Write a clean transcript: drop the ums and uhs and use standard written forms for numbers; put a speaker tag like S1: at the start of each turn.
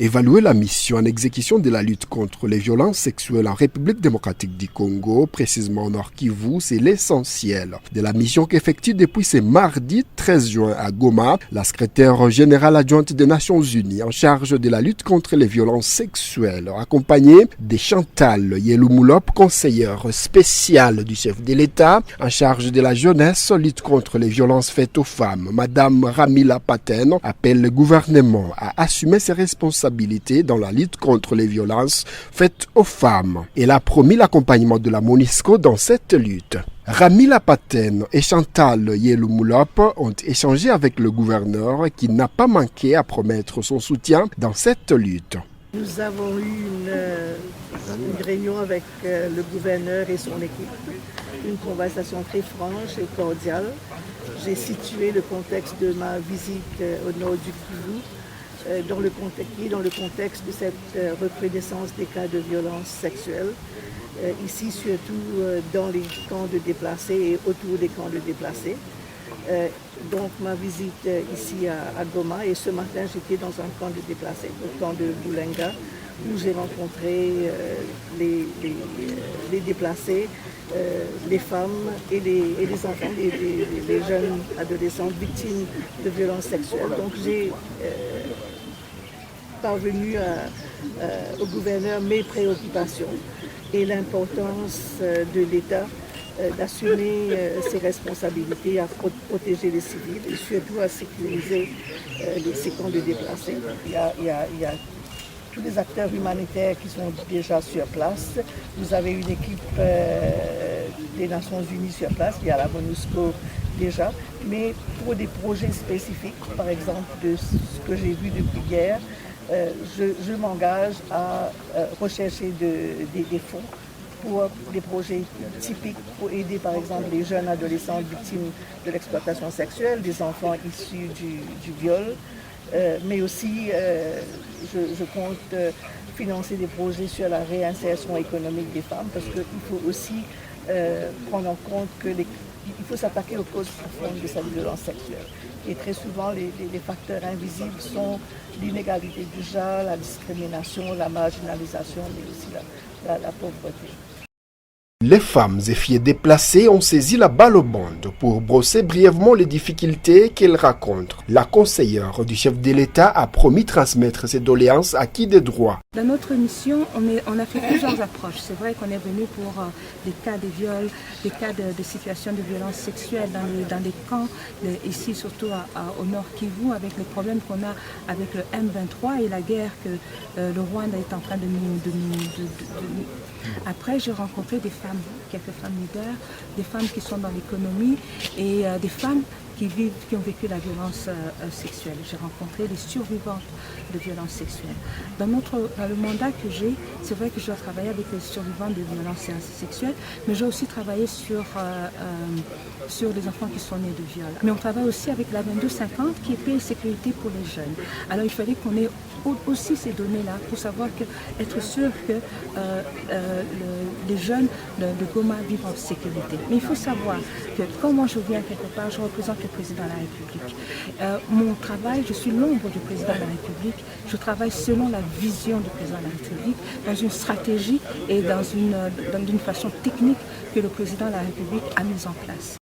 S1: Évaluer la mission en exécution de la lutte contre les violences sexuelles en République démocratique du Congo, précisément au Nord Kivu, c'est l'essentiel de la mission qu'effectue depuis ce mardi 13 juin à Goma la secrétaire générale adjointe des Nations Unies en charge de la lutte contre les violences sexuelles, accompagnée de Chantal Yeloumulop, conseillère spéciale du chef de l'État en charge de la jeunesse, lutte contre les violences faites aux femmes. Madame Ramila Paten appelle le gouvernement à assumer ses responsabilités dans la lutte contre les violences faites aux femmes. Elle a promis l'accompagnement de la MONUSCO dans cette lutte. Ramila Paten et Chantal Yeloumulop ont échangé avec le gouverneur qui n'a pas manqué à promettre son soutien dans cette lutte.
S2: Nous avons eu une réunion avec le gouverneur et son équipe, une conversation très franche et cordiale. J'ai situé le contexte de ma visite au nord du Kivu, dans le contexte de cette recrudescence des cas de violence sexuelle, ici surtout dans les camps de déplacés et autour des camps de déplacés. Donc ma visite ici à Goma, et ce matin j'étais dans un camp de déplacés, le camp de Boulenga, où j'ai rencontré les déplacés, les femmes et les enfants, les jeunes adolescents victimes de violences sexuelles. Donc j'ai parvenu au gouverneur mes préoccupations et l'importance de l'État d'assumer ses responsabilités à protéger les civils et surtout à sécuriser ces camps de déplacés. Il y a tous les acteurs humanitaires qui sont déjà sur place. Vous avez une équipe des Nations Unies sur place, il y a la MONUSCO déjà, mais pour des projets spécifiques, par exemple de ce que j'ai vu depuis hier, je m'engage à rechercher des fonds pour des projets typiques pour aider par exemple les jeunes adolescents victimes de l'exploitation sexuelle, des enfants issus du viol, mais aussi je compte financer des projets sur la réinsertion économique des femmes parce qu'il faut aussi prendre en compte qu'il faut s'attaquer aux causes profondes de cette violence sexuelle. Et très souvent, les facteurs invisibles sont l'inégalité du genre, la discrimination, la marginalisation, mais aussi la pauvreté.
S1: Les femmes et filles déplacées ont saisi la balle au bande pour brosser brièvement les difficultés qu'elles racontent. La conseillère du chef de l'État a promis transmettre ses doléances à qui des droits.
S3: Dans notre mission, on a fait plusieurs approches. C'est vrai qu'on est venu pour des cas de viol, des cas de situations de violence sexuelle dans des camps, ici surtout au nord Kivu, avec les problèmes qu'on a avec le M23 et la guerre que le Rwanda est en train de nous. Après, j'ai rencontré quelques femmes leaders, des femmes qui sont dans l'économie et des femmes qui ont vécu la violence sexuelle. J'ai rencontré les survivantes de violences sexuelles. Dans le mandat que j'ai, c'est vrai que je dois travailler avec les survivantes de violences sexuelles, mais j'ai aussi travaillé sur les enfants qui sont nés de viol. Mais on travaille aussi avec la 2250 qui est paix et sécurité pour les jeunes. Alors il fallait qu'on ait aussi ces données-là pour savoir être sûr que les jeunes de Goma vivent en sécurité. Mais il faut savoir que quand moi je viens quelque part, je représente le président de la République. Mon travail, je suis l'ombre du président de la République. Je travaille selon la vision du président de la République, dans une stratégie et d'une façon technique que le président de la République a mise en place.